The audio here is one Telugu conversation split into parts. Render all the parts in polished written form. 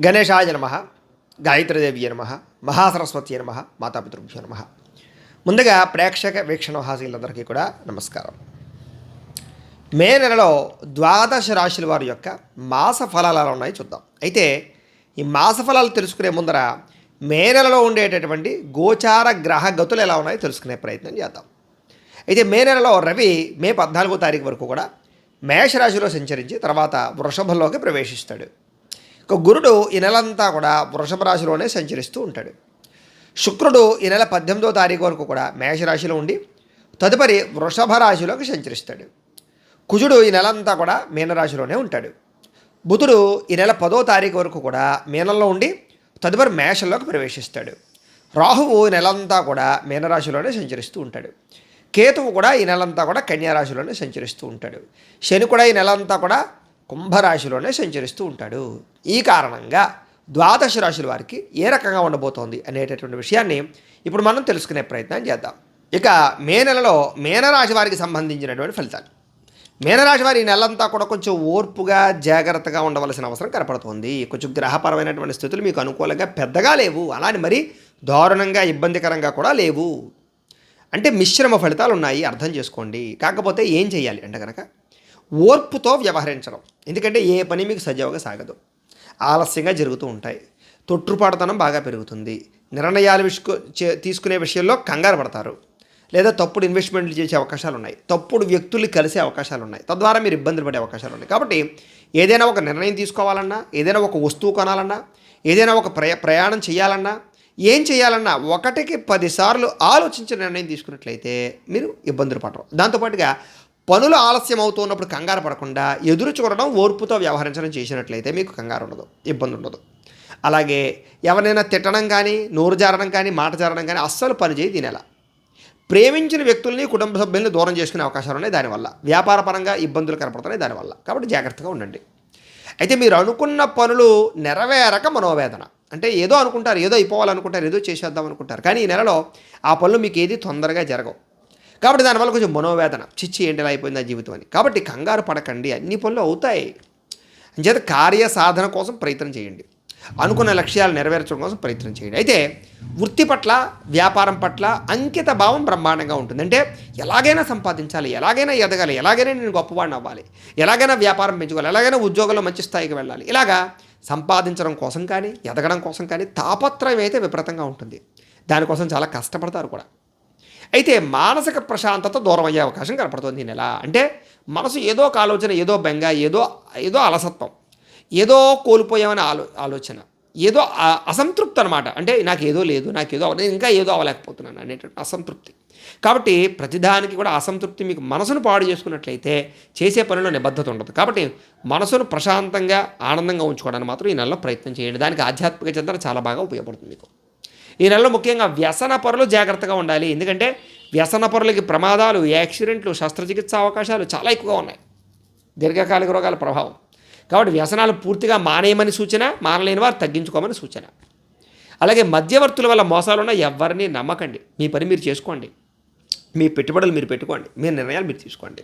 గణేశాయ నమ, గాయత్రీదేవి నమ, మహాసరస్వతి నమ, మాతాపితృభ్యో నమ. ముందుగా ప్రేక్షక వీక్షణ హాసీలందరికీ కూడా నమస్కారం. మే నెలలో ద్వాదశ రాశుల వారి యొక్క మాస ఫలాలు ఎలా ఉన్నాయో చూద్దాం. అయితే ఈ మాస ఫలాలు తెలుసుకునే ముందర మే నెలలో ఉండేటటువంటి గోచార గ్రహ గతులు ఎలా ఉన్నాయో తెలుసుకునే ప్రయత్నం చేద్దాం. అయితే మే నెలలో రవి మే 14వ తారీఖు వరకు కూడా మేషరాశిలో సంచరించి తర్వాత వృషభంలోకి ప్రవేశిస్తాడు. ఇక గురుడు ఈ నెలంతా కూడా వృషభ రాశిలోనే సంచరిస్తూ ఉంటాడు. శుక్రుడు ఈ నెల 18వ తారీఖు వరకు కూడా మేషరాశిలో ఉండి తదుపరి వృషభ రాశిలోకి సంచరిస్తాడు. కుజుడు ఈ నెలంతా కూడా మీనరాశిలోనే ఉంటాడు. బుధుడు ఈ నెల 10వ తారీఖు వరకు కూడా మీనంలో ఉండి తదుపరి మేషంలోకి ప్రవేశిస్తాడు. రాహువు ఈ నెలంతా కూడా మీనరాశిలోనే సంచరిస్తూ ఉంటాడు. కేతువు కూడా ఈ నెలంతా కూడా కన్యారాశిలోనే సంచరిస్తూ ఉంటాడు. శని కూడా ఈ నెలంతా కూడా కుంభరాశిలోనే సంచరిస్తూ ఉంటాడు. ఈ కారణంగా ద్వాదశ రాశుల వారికి ఏ రకంగా ఉండబోతోంది అనేటటువంటి విషయాన్ని ఇప్పుడు మనం తెలుసుకునే ప్రయత్నం చేద్దాం. ఇక మే నెలలో మీనరాశి వారికి సంబంధించినటువంటి ఫలితాలు. మీనరాశి వారి ఈ నెలంతా కూడా కొంచెం ఓర్పుగా జాగ్రత్తగా ఉండవలసిన అవసరం కనపడుతుంది. కొంచెం గ్రహపరమైనటువంటి స్థితులు మీకు అనుకూలంగా పెద్దగా లేవు, అలాని మరీ దారుణంగా ఇబ్బందికరంగా కూడా లేవు. అంటే మిశ్రమ ఫలితాలు ఉన్నాయి, అర్థం చేసుకోండి. కాకపోతే ఏం చేయాలి అంటే కనుక ఓర్పుతో వ్యవహరించడం. ఎందుకంటే ఏ పని మీకు సజావుగా సాగదు, ఆలస్యంగా జరుగుతూ ఉంటాయి, తొట్టుపాటుతనం బాగా పెరుగుతుంది, నిర్ణయాలు తీసుకునే విషయంలో కంగారు పడతారు, లేదా తప్పుడు ఇన్వెస్ట్మెంట్లు చేసే అవకాశాలు ఉన్నాయి, తప్పుడు వ్యక్తులు కలిసే అవకాశాలు ఉన్నాయి, తద్వారా మీరు ఇబ్బందులు పడే అవకాశాలు ఉన్నాయి. కాబట్టి ఏదైనా ఒక నిర్ణయం తీసుకోవాలన్నా, ఏదైనా ఒక వస్తువు కొనాలన్నా, ఏదైనా ఒక ప్రయాణం చేయాలన్నా, ఏం చేయాలన్నా 1కి 10 సార్లు ఆలోచించి నిర్ణయం తీసుకున్నట్లయితే మీరు ఇబ్బందులు పడరు. దాంతోపాటుగా పనులు ఆలస్యం అవుతున్నప్పుడు కంగారు పడకుండా ఎదురు చూడడం, ఓర్పుతో వ్యవహరించడం చేసినట్లయితే మీకు కంగారు ఉండదు, ఇబ్బంది ఉండదు. అలాగే ఎవరైనా తిట్టడం కానీ, నోరు జారడం కానీ, మాట జారడం కానీ అస్సలు పనిచేయి తినేలా. ప్రేమించిన వ్యక్తుల్ని, కుటుంబ సభ్యుల్ని దూరం చేసుకునే అవకాశాలు ఉన్నాయి దానివల్ల. వ్యాపారపరంగా ఇబ్బందులు కనపడుతున్నాయి దానివల్ల. కాబట్టి జాగ్రత్తగా ఉండండి. అయితే మీరు అనుకున్న పనులు నెరవేరక మనోవేదన. అంటే ఏదో అనుకుంటారు, ఏదో అయిపోవాలనుకుంటారు, ఏదో చేసేద్దాం అనుకుంటారు, కానీ ఈ నెలలో ఆ పనులు మీకు ఏది తొందరగా జరగవు. కాబట్టి దానివల్ల కొంచెం మనోవేదన, చిచ్చి ఏంటి ఇలా అయిపోయింది ఆ జీవితం అని. కాబట్టి కంగారు పడకండి, అన్ని పనులు అవుతాయి. అంచేత కార్య సాధన కోసం ప్రయత్నం చేయండి, అనుకున్న లక్ష్యాలు నెరవేర్చడం కోసం ప్రయత్నం చేయండి. అయితే వృత్తి పట్ల, వ్యాపారం పట్ల అంకిత భావం బ్రహ్మాండంగా ఉంటుంది. అంటే ఎలాగైనా సంపాదించాలి, ఎలాగైనా ఎదగాలి, ఎలాగైనా నేను గొప్పవాడిని అవ్వాలి, ఎలాగైనా వ్యాపారం పెంచుకోవాలి, ఎలాగైనా ఉద్యోగంలో మంచి స్థాయికి వెళ్ళాలి, ఇలాగా సంపాదించడం కోసం కానీ, ఎదగడం కోసం కానీ తాపత్రయం అయితే విపరీతంగా ఉంటుంది. దానికోసం చాలా కష్టపడతారు కూడా. అయితే మానసిక ప్రశాంతత దూరం అయ్యే అవకాశం కనపడుతుంది ఈ నెల. అంటే మనసు ఏదో ఒక ఆలోచన, ఏదో బెంగ, ఏదో అలసత్వం, ఏదో కోల్పోయామని ఆలోచన, ఏదో అసంతృప్తి అనమాట. అంటే నాకు ఏదో లేదు, నేను ఇంకా ఏదో అవ్వలేకపోతున్నాను అనేటువంటి అసంతృప్తి. కాబట్టి ప్రతిదానికి కూడా అసంతృప్తి మీకు మనసును పాడు చేసుకున్నట్లయితే చేసే పనిలో నిబద్ధత ఉండదు. కాబట్టి మనసును ప్రశాంతంగా, ఆనందంగా ఉంచుకోవడానికి మాత్రం ఈ నెలలో ప్రయత్నం చేయండి. దానికి ఆధ్యాత్మిక చింతన చాలా బాగా ఉపయోగపడుతుంది మీకు. ఈ నెలలో ముఖ్యంగా వ్యసన పరులు జాగ్రత్తగా ఉండాలి. ఎందుకంటే వ్యసన పరులకి ప్రమాదాలు, యాక్సిడెంట్లు, శస్త్రచికిత్స అవకాశాలు చాలా ఎక్కువగా ఉన్నాయి, దీర్ఘకాలిక రోగాల ప్రభావం. కాబట్టి వ్యసనాలు పూర్తిగా మానేయమని సూచన, మానలేని వారు తగ్గించుకోమని సూచన. అలాగే మధ్యవర్తుల వల్ల మోసాలున్న ఎవరిని నమ్మకండి. మీ పని మీరు చేసుకోండి, మీ పెట్టుబడులు మీరు పెట్టుకోండి, మీ నిర్ణయాలు మీరు తీసుకోండి.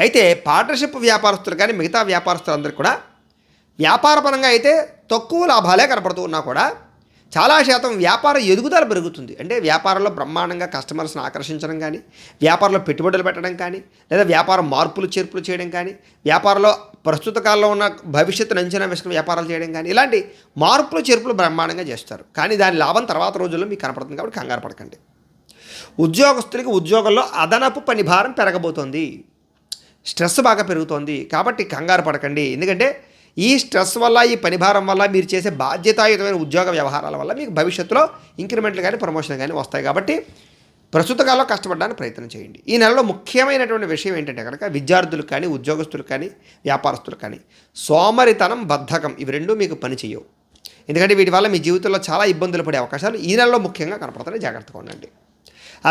అయితే పార్ట్నర్షిప్ వ్యాపారస్తులు కానీ మిగతా వ్యాపారస్తులందరికీ కూడా వ్యాపారపరంగా అయితే తక్కువ లాభాలే కనపడుతూ ఉన్నా కూడా చాలా శాతం వ్యాపార ఎదుగుదల పెరుగుతుంది. అంటే వ్యాపారంలో బ్రహ్మాండంగా కస్టమర్స్ని ఆకర్షించడం కానీ, వ్యాపారంలో పెట్టుబడులు పెట్టడం కానీ, లేదా వ్యాపారం మార్పులు చేర్పులు చేయడం కానీ, వ్యాపారంలో ప్రస్తుత కాలంలో ఉన్న భవిష్యత్తును అంచనా వేసుకుని వ్యాపారాలు చేయడం కానీ, ఇలాంటి మార్పులు చేర్పులు బ్రహ్మాండంగా చేస్తారు. కానీ దాని లాభం తర్వాత రోజుల్లో మీకు కనపడుతుంది. కాబట్టి కంగారు పడకండి. ఉద్యోగస్తులకి ఉద్యోగంలో అదనపు పని భారం పెరగబోతోంది, స్ట్రెస్ బాగా పెరుగుతోంది. కాబట్టి కంగారు పడకండి. ఎందుకంటే ఈ స్ట్రెస్ వల్ల, ఈ పనిభారం వల్ల, మీరు చేసే బాధ్యతాయుతమైన ఉద్యోగ వ్యవహారాల వల్ల మీకు భవిష్యత్తులో ఇంక్రిమెంట్లు కానీ, ప్రమోషన్ కానీ వస్తాయి. కాబట్టి ప్రస్తుత కాలంలో కష్టపడడానికి ప్రయత్నం చేయండి. ఈ నెలలో ముఖ్యమైనటువంటి విషయం ఏంటంటే కనుక విద్యార్థులకు కానీ, ఉద్యోగస్తులకు కానీ, వ్యాపారస్తులకు కానీ సోమరితనం, బద్ధకం ఇవి రెండూ మీకు పని చేయవు. ఎందుకంటే వీటి వల్ల మీ జీవితంలో చాలా ఇబ్బందులు పడే అవకాశాలు ఈ నెలలో ముఖ్యంగా కనపడుతున్నాయి. జాగ్రత్తగా ఉండండి.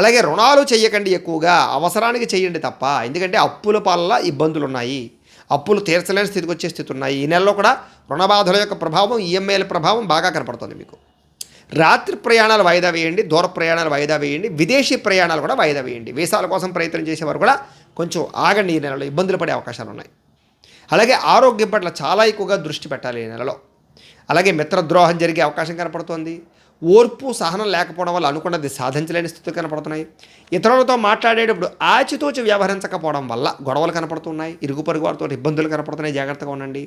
అలాగే రుణాలు చేయకండి, ఎక్కువగా అవసరానికి చేయండి తప్ప. ఎందుకంటే అప్పుల పాలన ఇబ్బందులు ఉన్నాయి, అప్పులు తీర్చలేని స్థితికి వచ్చే స్థితి ఉన్నాయి. ఈ నెలలో కూడా రుణబాధల యొక్క ప్రభావం, ఈఎంఐల ప్రభావం బాగా కనపడుతుంది మీకు. రాత్రి ప్రయాణాలు వాయిదా వేయండి, దూర ప్రయాణాలు వాయిదా వేయండి, విదేశీ ప్రయాణాలు కూడా వాయిదా వేయండి. వీసాల కోసం ప్రయత్నం చేసేవారు కూడా కొంచెం ఆగండి, ఈ నెలలో ఇబ్బందులు పడే అవకాశాలు ఉన్నాయి. అలాగే ఆరోగ్యం పట్ల చాలా ఎక్కువగా దృష్టి పెట్టాలి ఈ నెలలో. అలాగే మిత్రద్రోహం జరిగే అవకాశం కనపడుతోంది. ఓర్పు సహనం లేకపోవడం వల్ల అనుకున్నది సాధించలేని స్థితులు కనపడుతున్నాయి. ఇతరులతో మాట్లాడేటప్పుడు ఆచితూచి వ్యవహరించకపోవడం వల్ల గొడవలు కనపడుతున్నాయి. ఇరుగు పొరుగు వారితో ఇబ్బందులు కనపడుతున్నాయి, జాగ్రత్తగా ఉండండి.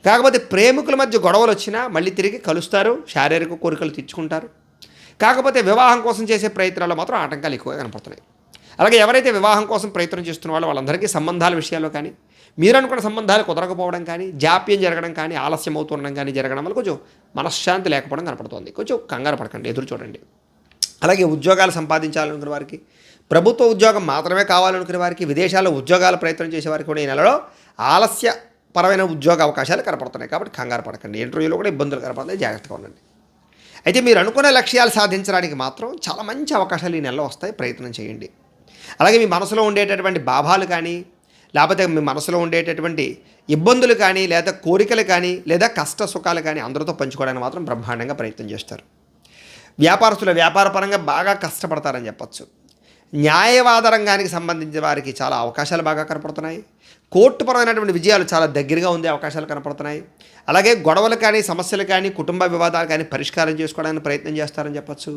కాకపోతే ప్రేమికుల మధ్య గొడవలు వచ్చినా మళ్ళీ తిరిగి కలుస్తారు, శారీరక కోరికలు తీర్చుకుంటారు. కాకపోతే వివాహం కోసం చేసే ప్రయత్నాల్లో మాత్రం ఆటంకాలు ఎక్కువగా కనపడుతున్నాయి. అలాగే ఎవరైతే వివాహం కోసం ప్రయత్నం చేస్తున్న వాళ్ళందరికీ సంబంధాల విషయాల్లో కానీ, మీరు అనుకున్న సంబంధాలు కుదరకపోవడం కానీ, జాప్యం జరగడం కానీ, ఆలస్యం అవుతుండడం కానీ జరగడం వల్ల కొంచెం మనశ్శాంతి లేకపోవడం కనపడుతుంది. కొంచెం కంగారు పడకండి, ఎదురు చూడండి. అలాగే ఉద్యోగాలు సంపాదించాలనుకునే వారికి, ప్రభుత్వ ఉద్యోగం మాత్రమే కావాలనుకునే వారికి, విదేశాల్లో ఉద్యోగాల ప్రయత్నం చేసేవారికి కూడా ఈ నెలలో ఆలస్యపరమైన ఉద్యోగ అవకాశాలు కనపడుతున్నాయి. కాబట్టి కంగారు పడకండి. ఇంటర్వ్యూలో కూడా ఇబ్బందులు కనపడుతున్నాయి, జాగ్రత్తగా ఉండండి. అయితే మీరు అనుకున్న లక్ష్యాలు సాధించడానికి మాత్రం చాలా మంచి అవకాశాలు ఈ నెలలో వస్తాయి, ప్రయత్నం చేయండి. అలాగే మీ మనసులో ఉండేటటువంటి భావాలు కానీ, లేకపోతే మీ మనసులో ఉండేటటువంటి ఇబ్బందులు కానీ, లేదా కోరికలు కానీ, లేదా కష్ట సుఖాలు కానీ అందరితో పంచుకోవడానికి మాత్రం బ్రహ్మాండంగా ప్రయత్నం చేస్తారు. వ్యాపారస్తులు వ్యాపారపరంగా బాగా కష్టపడతారని చెప్పచ్చు. న్యాయవాద రంగానికి సంబంధించిన వారికి చాలా అవకాశాలు బాగా కనపడుతున్నాయి. కోర్టుపరమైనటువంటి విజయాలు చాలా దగ్గరగా ఉండే అవకాశాలు కనపడుతున్నాయి. అలాగే గొడవలు కానీ, సమస్యలు కానీ, కుటుంబ వివాదాలు కానీ పరిష్కారం చేసుకోవడానికి ప్రయత్నం చేస్తారని చెప్పచ్చు.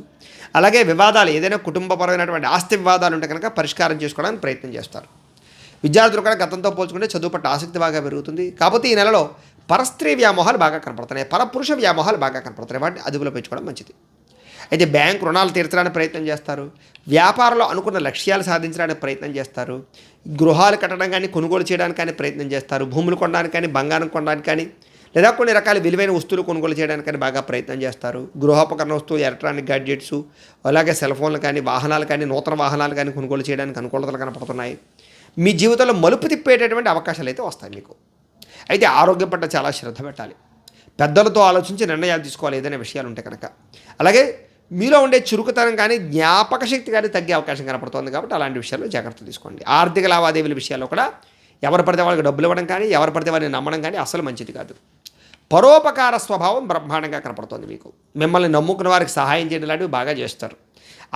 అలాగే వివాదాలు ఏదైనా కుటుంబపరమైనటువంటి ఆస్తి వివాదాలు ఉంటే కనుక పరిష్కారం చేసుకోవడానికి ప్రయత్నం చేస్తారు. విద్యార్థులు కూడా గతంతో పోల్చుకుంటే చదువు పట్ల ఆసక్తి బాగా పెరుగుతుంది. కాకపోతే ఈ నెలలో పరస్త్రీ వ్యామోహాలు బాగా కనపడుతున్నాయి, పరపురుష వ్యామోహాలు బాగా కనపడుతున్నాయి. వాటిని అదుపులో పెంచుకోవడం మంచిది. అయితే బ్యాంక్ రుణాలు తీర్చడానికి ప్రయత్నం చేస్తారు. వ్యాపారంలో అనుకున్న లక్ష్యాలు సాధించడానికి ప్రయత్నం చేస్తారు. గృహాలు కట్టడం కానీ, కొనుగోలు చేయడానికి కానీ ప్రయత్నం చేస్తారు. భూములు కొనడానికి కానీ, బంగారం కొనడానికి కానీ, లేదా కొన్ని రకాల విలువైన వస్తువులు కొనుగోలు చేయడానికి కానీ బాగా ప్రయత్నం చేస్తారు. గృహోపకరణ వస్తువులు, ఎలక్ట్రానిక్ గ్యాడ్జెట్స్, అలాగే సెల్ ఫోన్లు కానీ, వాహనాలు కానీ, నూతన వాహనాలు కానీ కొనుగోలు చేయడానికి అనుకూలతలు కనపడుతున్నాయి. మీ జీవితంలో మలుపు తిప్పేటటువంటి అవకాశాలు అయితే వస్తాయి మీకు. అయితే ఆరోగ్యం పట్ల చాలా శ్రద్ధ పెట్టాలి. పెద్దలతో ఆలోచించి నిర్ణయాలు తీసుకోవాలి ఏదైనా విషయాలు ఉంటే కనుక. అలాగే మీలో ఉండే చురుకుతనం కానీ, జ్ఞాపక శక్తి కానీ తగ్గే అవకాశం కనపడుతుంది. కాబట్టి అలాంటి విషయాల్లో జాగ్రత్త తీసుకోండి. ఆర్థిక లావాదేవీల విషయాల్లో కూడా ఎవరు పడితే వాళ్ళకి డబ్బులు ఇవ్వడం కానీ, ఎవరు పడితే వారిని నమ్మడం కానీ అసలు మంచిది కాదు. పరోపకార స్వభావం బ్రహ్మాండంగా కనపడుతుంది మీకు. మిమ్మల్ని నమ్ముకున్న వారికి సహాయం చేయడం లాంటివి బాగా చేస్తారు.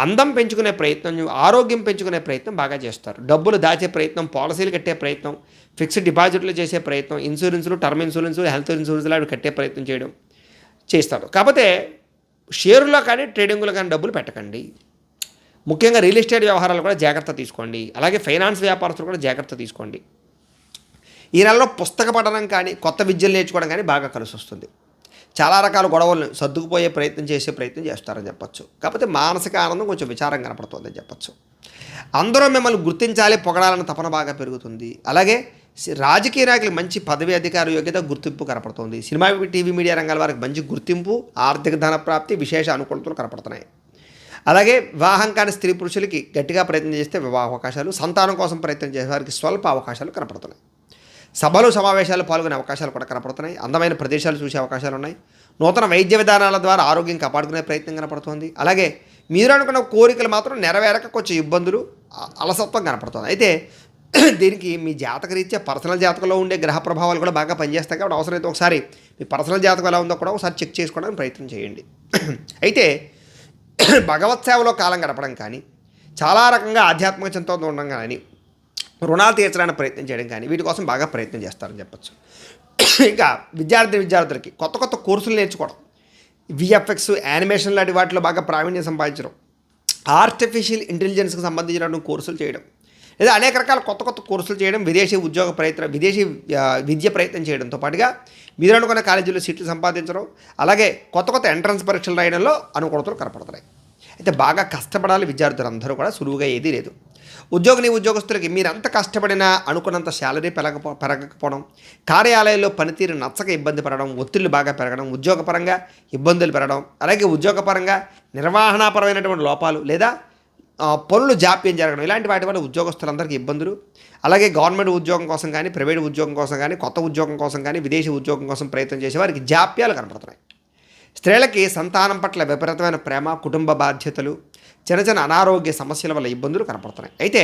అందం పెంచుకునే ప్రయత్నం, ఆరోగ్యం పెంచుకునే ప్రయత్నం బాగా చేస్తారు. డబ్బులు దాచే ప్రయత్నం, పాలసీలు కట్టే ప్రయత్నం, ఫిక్స్డ్ డిపాజిట్లు చేసే ప్రయత్నం, ఇన్సూరెన్సులు, టర్మ్ ఇన్సూరెన్సు, హెల్త్ ఇన్సూరెన్స్లు అవి కట్టే ప్రయత్నం చేయడం చేస్తారు. కాకపోతే షేరులో కానీ, ట్రేడింగ్లో కానీ డబ్బులు పెట్టకండి. ముఖ్యంగా రియల్ ఎస్టేట్ వ్యవహారాలు కూడా జాగ్రత్త తీసుకోండి. అలాగే ఫైనాన్స్ వ్యాపారస్తులు కూడా జాగ్రత్త తీసుకోండి. ఈ నెలలో పుస్తక పఠనం కానీ, కొత్త విద్యలు నేర్చుకోవడం కానీ బాగా కలిసి వస్తుంది. చాలా రకాల గొడవలను సర్దుకుపోయే ప్రయత్నం చేస్తారని చెప్పచ్చు. కాకపోతే మానసిక ఆనందం కొంచెం విచారం కనపడుతుందని చెప్పచ్చు. అందరూ మిమ్మల్ని గుర్తించాలి, పొగడాలన్న తపన బాగా పెరుగుతుంది. అలాగే రాజకీయ నాయకులకు మంచి పదవి, అధికార యోగ్యత, గుర్తింపు కనపడుతుంది. సినిమా, టీవీ, మీడియా రంగాల వారికి మంచి గుర్తింపు, ఆర్థిక ధన ప్రాప్తి, విశేష అనుకూలతలు కనపడుతున్నాయి. అలాగే వివాహం కాని స్త్రీ పురుషులకి గట్టిగా ప్రయత్నం చేస్తే వివాహ అవకాశాలు, సంతానం కోసం ప్రయత్నం చేసే వారికి స్వల్ప అవకాశాలు కనపడుతున్నాయి. సభలు, సమావేశాలు పాల్గొనే అవకాశాలు కూడా కనపడుతున్నాయి. అందమైన ప్రదేశాలు చూసే అవకాశాలు ఉన్నాయి. నూతన వైద్య విధానాల ద్వారా ఆరోగ్యం కాపాడుకునే ప్రయత్నం కనపడుతుంది. అలాగే మీరు అనుకున్న కోరికలు మాత్రం నెరవేరక కొంచెం ఇబ్బందులు, అలసత్వం కనపడుతుంది. అయితే దీనికి మీ జాతకరీత్యా పర్సనల్ జాతకంలో ఉండే గ్రహ ప్రభావాలు కూడా బాగా పనిచేస్తాయి. కాబట్టి అవసరమైతే ఒకసారి మీ పర్సనల్ జాతకం ఎలా ఉందో కూడా ఒకసారి చెక్ చేసుకోవడానికి ప్రయత్నం చేయండి. అయితే భగవత్ సేవలో కాలం గడపడం కానీ, చాలా రకంగా ఆధ్యాత్మిక చింతనతో ఉండడం కానీ, రుణాలు తీర్చడానికి ప్రయత్నం చేయడం కానీ వీటి కోసం బాగా ప్రయత్నం చేస్తారని చెప్పచ్చు. ఇంకా విద్యార్థులకి కొత్త కొత్త కోర్సులు నేర్చుకోవడం, విఎఫ్ఎక్స్, యానిమేషన్ లాంటి వాటిలో బాగా ప్రావీణ్యం సంపాదించడం, ఆర్టిఫిషియల్ ఇంటెలిజెన్స్కి సంబంధించిన కోర్సులు చేయడం, లేదా అనేక రకాల కొత్త కొత్త కోర్సులు చేయడం, విదేశీ విద్య ప్రయత్నం చేయడంతో పాటుగా మీరు అనుకున్న కాలేజీలో సీట్లు సంపాదించడం, అలాగే కొత్త కొత్త ఎంట్రన్స్ పరీక్షలు రాయడంలో అనుకూలతలు కనపడుతున్నాయి. అయితే బాగా కష్టపడాలి విద్యార్థులందరూ కూడా, సులువుగా ఏదీ లేదు. ఉద్యోగస్తులకి మీరంత కష్టపడినా అనుకున్నంత శాలరీ పెరగకపోవడం, కార్యాలయంలో పనితీరు నచ్చక ఇబ్బంది పడడం, ఒత్తిళ్లు బాగా పెరగడం, ఉద్యోగపరంగా ఇబ్బందులు పెరగడం, అలాగే ఉద్యోగపరంగా నిర్వహణాపరమైనటువంటి లోపాలు లేదా పనులు జాప్యం జరగడం, ఇలాంటి వాటి వల్ల ఉద్యోగస్తులందరికీ ఇబ్బందులు. అలాగే గవర్నమెంట్ ఉద్యోగం కోసం కానీ, ప్రైవేట్ ఉద్యోగం కోసం కానీ, కొత్త ఉద్యోగం కోసం కానీ, విదేశీ ఉద్యోగం కోసం ప్రయత్నం చేసే వారికి జాప్యాలు కనపడుతున్నాయి. స్త్రీలకి సంతానం పట్ల విపరీతమైన ప్రేమ, కుటుంబ బాధ్యతలు, చిన్న అనారోగ్య సమస్యల వల్ల ఇబ్బందులు కనపడుతున్నాయి. అయితే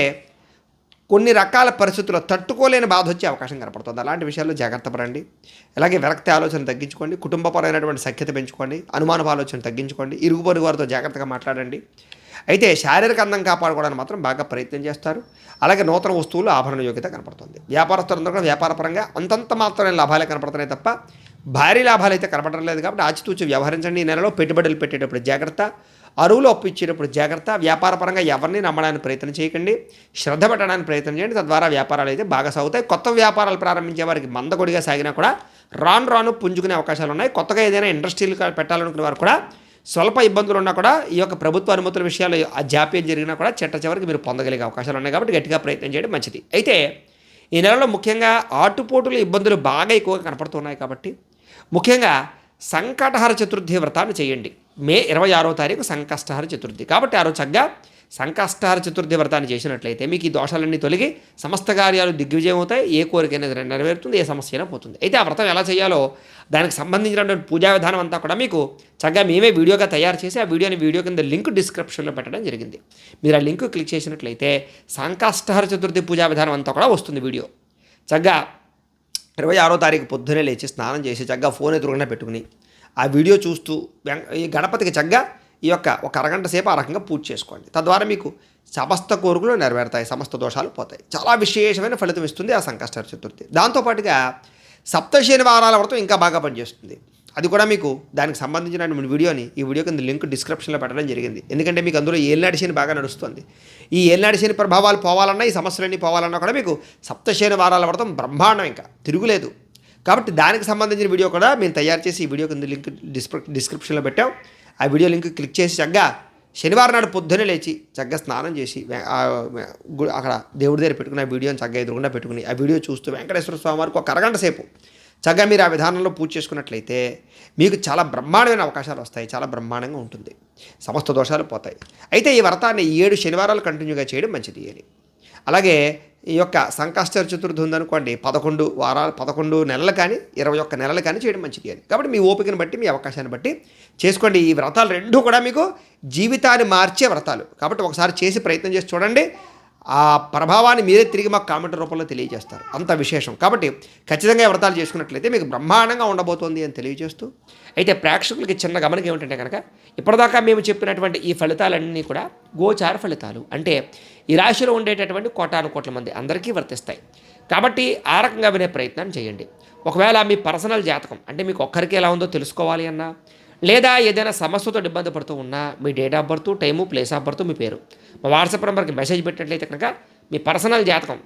కొన్ని రకాల పరిస్థితుల్లో తట్టుకోలేని బాధ వచ్చే అవకాశం కనపడుతుంది. అలాంటి విషయాల్లో జాగ్రత్త పడండి. అలాగే విరక్తి ఆలోచన తగ్గించుకోండి, కుటుంబపరమైనటువంటి సఖ్యత పెంచుకోండి, అనుమానపు ఆలోచన తగ్గించుకోండి, ఇరుగు పొరుగు వారితో జాగ్రత్తగా మాట్లాడండి. అయితే శారీరక అందం కాపాడుకోవడానికి మాత్రం బాగా ప్రయత్నం చేస్తారు. అలాగే నూతన వస్తువులు, ఆభరణ యోగ్యత కనపడుతుంది. వ్యాపారస్తులందరూ కూడా వ్యాపారపరంగా అంతంత మాత్రమే లాభాలే కనపడుతున్నాయి తప్ప భారీ లాభాలు అయితే కనబడడం లేదు కాబట్టి ఆచితూచి వ్యవహరించండి. ఈ నెలలో పెట్టుబడులు పెట్టేటప్పుడు జాగ్రత్త, అరువులు అప్పు ఇచ్చేటప్పుడు జాగ్రత్త, వ్యాపారపరంగా ఎవరిని నమ్మడానికి ప్రయత్నం చేయకండి, శ్రద్ధ పెట్టడానికి ప్రయత్నం చేయండి. తద్వారా వ్యాపారాలు అయితే బాగా సాగుతాయి. కొత్త వ్యాపారాలు ప్రారంభించే వారికి మందకొడిగా సాగినా కూడా రాను రాను పుంజుకునే అవకాశాలు ఉన్నాయి. కొత్తగా ఏదైనా ఇండస్ట్రీలు పెట్టాలనుకునే వారు కూడా స్వల్ప ఇబ్బందులు ఉన్నా కూడా ఈ యొక్క ప్రభుత్వ అనుమతుల విషయాలు జాప్యం జరిగినా కూడా చివరికి మీరు పొందగలిగే అవకాశాలు ఉన్నాయి కాబట్టి గట్టిగా ప్రయత్నం చేయడం మంచిది. అయితే ఈ నెలలో ముఖ్యంగా ఆటుపోటుల ఇబ్బందులు బాగా ఎక్కువగా కనపడుతున్నాయి కాబట్టి ముఖ్యంగా సంకటహర చతుర్థి వ్రతాన్ని చేయండి. మే 26వ తారీఖు సంకష్టహర చతుర్థి కాబట్టి ఆ రోజు చక్కగా సంకష్టహర చతుర్థి వ్రతాన్ని చేసినట్లయితే మీకు ఈ దోషాలన్నీ తొలగి సమస్త కార్యాలు దిగ్విజయం అవుతాయి. ఏ కోరికైనా నెరవేరుతుంది, ఏ సమస్య అయినా పోతుంది. అయితే ఆ వ్రతం ఎలా చేయాలో దానికి సంబంధించినటువంటి పూజా విధానం అంతా కూడా మీకు చక్కగా మేమే వీడియోగా తయారు చేసి ఆ వీడియో కింద లింక్ డిస్క్రిప్షన్లో పెట్టడం జరిగింది. మీరు ఆ లింక్ క్లిక్ చేసినట్లయితే సంకష్టహర చతుర్థి పూజా విధానం అంతా కూడా వస్తుంది. వీడియో చక్కగా 26వ తారీఖు పొద్దునే లేచి స్నానం చేసి చక్కగా ఫోన్ ఎదురుగా పెట్టుకుని ఆ వీడియో చూస్తూ ఈ గణపతికి చక్కగా ఈ యొక్క ఒక అరగంట సేపు ఆ రకంగా పూజ చేసుకోండి. తద్వారా మీకు సమస్త కోరికలు నెరవేరుతాయి, సమస్త దోషాలు పోతాయి. చాలా విశేషమైన ఫలితం ఇస్తుంది ఆ సంకష్టహర చతుర్థి. దాంతోపాటుగా సప్త శనివారాల వ్రతం ఇంకా బాగా పనిచేస్తుంది. అది కూడా మీకు దానికి సంబంధించిన వీడియోని ఈ వీడియో కింద లింక్ డిస్క్రిప్షన్లో పెట్టడం జరిగింది. ఎందుకంటే మీకు అందులో ఏలినాటి శని బాగా నడుస్తుంది. ఈ ఏలినాటి శని ప్రభావాలు పోవాలన్నా ఈ సమస్యలన్నీ పోవాలన్నా కూడా మీకు సప్త శనివారాల వ్రతం బ్రహ్మాండం, ఇంకా తిరుగులేదు. కాబట్టి దానికి సంబంధించిన వీడియో కూడా మేము తయారు చేసి ఈ వీడియో కింద లింక్ డిస్క్రిప్షన్లో పెట్టాం. ఆ వీడియో లింక్ క్లిక్ చేసి చక్కగా శనివారం నాడు పొద్దున్నే లేచి చక్కగా స్నానం చేసి అక్కడ దేవుడి దగ్గర పెట్టుకుని ఆ వీడియోని చక్కగా ఎదురుకుండా పెట్టుకుని ఆ వీడియో చూస్తూ వెంకటేశ్వర స్వామి వారికి ఒక అరగంట సేపు చక్కగా మీరు ఆ విధానంలో పూజ చేసుకున్నట్లయితే మీకు చాలా బ్రహ్మాండమైన అవకాశాలు వస్తాయి. చాలా బ్రహ్మాండంగా ఉంటుంది, సమస్త దోషాలు పోతాయి. అయితే ఈ వ్రతాన్ని 7 శనివారాలు కంటిన్యూగా చేయడం మంచిది అని. అలాగే ఈ యొక్క సంకష్టహర చతుర్థి ఉందనుకోండి 11 నెలలు కానీ 21 నెలలు కానీ చేయడం మంచిది అని. కాబట్టి మీ ఓపికను బట్టి మీ అవకాశాన్ని బట్టి చేసుకోండి. ఈ వ్రతాలు రెండూ కూడా మీకు జీవితాన్ని మార్చే వ్రతాలు కాబట్టి ఒకసారి చేసి ప్రయత్నం చేసి చూడండి. ఆ ప్రభావాన్ని మీరే తిరిగి మాకు కామెంట్ రూపంలో తెలియజేస్తారు, అంత విశేషం. కాబట్టి ఖచ్చితంగా ఈ వ్రతాలు చేసుకున్నట్లయితే మీకు బ్రహ్మాండంగా ఉండబోతోంది అని తెలియజేస్తూ, అయితే ప్రేక్షకులకి చిన్న గమనిక ఏమిటంటే కనుక ఇప్పటిదాకా మేము చెప్పినటువంటి ఈ ఫలితాలన్నీ కూడా గోచార ఫలితాలు, అంటే ఈ రాశిలో ఉండేటటువంటి కోటాను మంది అందరికీ వర్తిస్తాయి. కాబట్టి ఆ రకంగా వినే ప్రయత్నం చేయండి. ఒకవేళ మీ పర్సనల్ జాతకం అంటే మీకు ఒక్కరికి ఎలా ఉందో తెలుసుకోవాలి అన్నా, లేదా ఏదైనా సమస్యతో ఇబ్బంది పడుతూ ఉన్నా మీ date of birth, time, place of birth, మీ పేరు మా వాట్సాప్ నెంబర్కి మెసేజ్ పెట్టినట్లయితే కనుక మీ పర్సనల్ జాతకం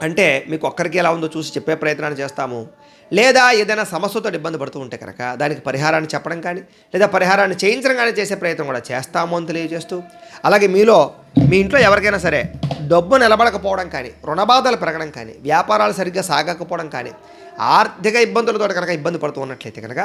అంటే మీకు ఒక్కరికి ఎలా ఉందో చూసి చెప్పే ప్రయత్నాన్ని చేస్తాము. లేదా ఏదైనా సమస్యతో ఇబ్బంది పడుతూ ఉంటే కనుక దానికి పరిహారాన్ని చెప్పడం కానీ లేదా పరిహారాన్ని చేయించడం కానీ చేసే ప్రయత్నం కూడా చేస్తాము అని తెలియజేస్తూ, అలాగే మీ ఇంట్లో ఎవరికైనా సరే డబ్బు నిలబడకపోవడం కానీ, రుణబాధలు పెరగడం కానీ, వ్యాపారాలు సరిగ్గా సాగకపోవడం కానీ, ఆర్థిక ఇబ్బందులతో కనుక ఇబ్బంది పడుతూ ఉన్నట్లయితే కనుక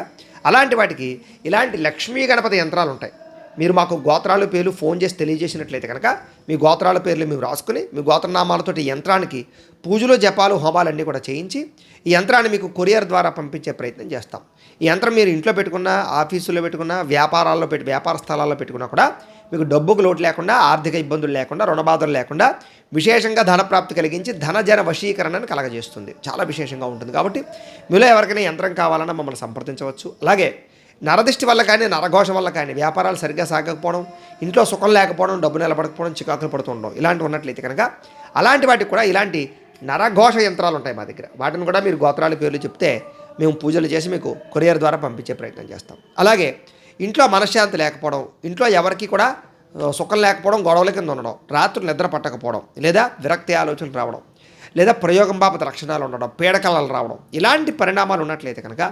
అలాంటి వాటికి ఇలాంటి లక్ష్మీ గణపతి యంత్రాలు ఉంటాయి. మీరు మాకు గోత్రాల పేర్లు ఫోన్ చేసి తెలియజేసినట్లయితే కనుక మీ గోత్రాల పేర్లు మేము రాసుకుని మీ గోత్రనామాలతోటి యంత్రానికి పూజలు, జపాలు, హోమాలన్నీ కూడా చేయించి ఈ యంత్రాన్ని మీకు కొరియర్ ద్వారా పంపించే ప్రయత్నం చేస్తాం. ఈ యంత్రం మీరు ఇంట్లో పెట్టుకున్నా, ఆఫీసులో పెట్టుకున్నా, వ్యాపార స్థలాల్లో పెట్టుకున్నా కూడా మీకు డబ్బుకు లోటు లేకుండా, ఆర్థిక ఇబ్బందులు లేకుండా, రుణబాధలు లేకుండా విశేషంగా ధనప్రాప్తి కలిగించి ధనజన వశీకరణను కలగజేస్తుంది. చాలా విశేషంగా ఉంటుంది. కాబట్టి మీలో ఎవరికైనా యంత్రం కావాలన్నా మమ్మల్ని సంప్రదించవచ్చు. అలాగే నరదిష్టి వల్ల కానీ, నరఘోష వల్ల కానీ వ్యాపారాలు సరిగ్గా సాగకపోవడం, ఇంట్లో సుఖం లేకపోవడం, డబ్బు నిలబడకపోవడం, చికాకులు పడుతూ ఉండడం ఇలాంటివి ఉన్నట్లయితే కనుక అలాంటి వాటికి కూడా ఇలాంటి నరఘోష యంత్రాలు ఉంటాయి మా దగ్గర. వాటిని కూడా మీరు గోత్రాల పేర్లు చెప్తే మేము పూజలు చేసి మీకు కొరియర్ ద్వారా పంపించే ప్రయత్నం చేస్తాం. అలాగే ఇంట్లో మనశ్శాంతి లేకపోవడం, ఇంట్లో ఎవరికి కూడా సుఖం లేకపోవడం, గొడవల కింద ఉండడం, రాత్రులు నిద్ర పట్టకపోవడం, లేదా విరక్తి ఆలోచనలు రావడం, లేదా ప్రయోగం బాపత లక్షణాలు ఉండడం, పీడకలలు రావడం ఇలాంటి పరిణామాలు ఉన్నట్లయితే కనుక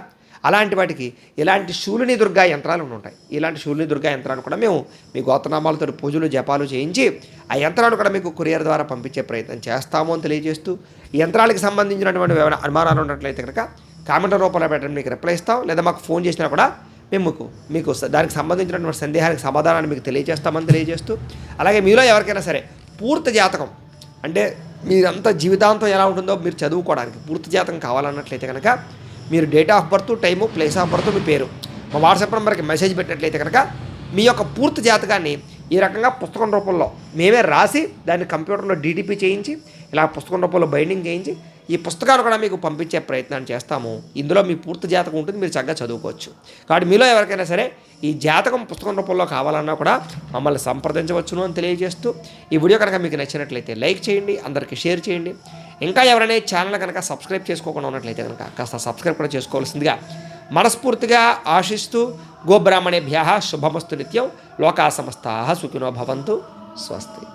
అలాంటి వాటికి ఇలాంటి శూలిని దుర్గా యంత్రాలు ఉంటాయి. ఇలాంటి శూలిని దుర్గా యంత్రాలు కూడా మేము మీ గోత్రనామాలతో పూజలు, జపాలు చేయించి ఆ యంత్రాలు కూడా మీకు కొరియర్ ద్వారా పంపించే ప్రయత్నం చేస్తాము అని తెలియజేస్తూ, ఈ యంత్రాలకు సంబంధించినటువంటి ఏమైనా అనుమానాలు ఉన్నట్లయితే కనుక కామెంట్ రూపంలో పెట్టడం మీకు రిప్లై ఇస్తాం. లేదా మాకు ఫోన్ చేసినా కూడా మేము మీకు దానికి సంబంధించినటువంటి సందేహానికి సమాధానాన్ని మీకు తెలియజేస్తామని తెలియజేస్తూ, అలాగే మీలో ఎవరికైనా సరే పూర్తి జాతకం అంటే మీరంతా జీవితాంతం ఎలా ఉంటుందో మీరు చదువుకోవడానికి పూర్తి జాతకం కావాలన్నట్లయితే కనుక మీరు date of birth, time, place of birth, మీ పేరు మా వాట్సాప్ నెంబర్కి మెసేజ్ పెట్టినట్లయితే కనుక మీ యొక్క పూర్తి జాతకాన్ని ఈ రకంగా పుస్తకం రూపంలో మేమే రాసి దాన్ని కంప్యూటర్లో డీటీపీ చేయించి ఇలా పుస్తకం రూపంలో బైండింగ్ చేయించి ఈ పుస్తకాలు కూడా మీకు పంపించే ప్రయత్నాన్ని చేస్తాము. ఇందులో మీ పూర్తి జాతకం ఉంటుంది, మీరు చక్కగా చదువుకోవచ్చు. కాబట్టి మీలో ఎవరికైనా సరే ఈ జాతకం పుస్తకం రూపంలో కావాలన్నా కూడా మమ్మల్ని సంప్రదించవచ్చును అని తెలియజేస్తూ, ఈ వీడియో కనుక మీకు నచ్చినట్లయితే లైక్ చేయండి, అందరికీ షేర్ చేయండి. ఇంకా ఎవరైనా ఛానల్ కనుక సబ్స్క్రైబ్ చేసుకోకుండా ఉన్నట్లయితే కనుక కాస్త సబ్స్క్రైబ్ కూడా చేసుకోవాల్సిందిగా మనస్ఫూర్తిగా ఆశిస్తూ గోబ్రాహ్మణేభ్య శుభమస్తు నిత్యం. లోకా సమస్తాః సుఖినో భవంతు. స్వస్తి.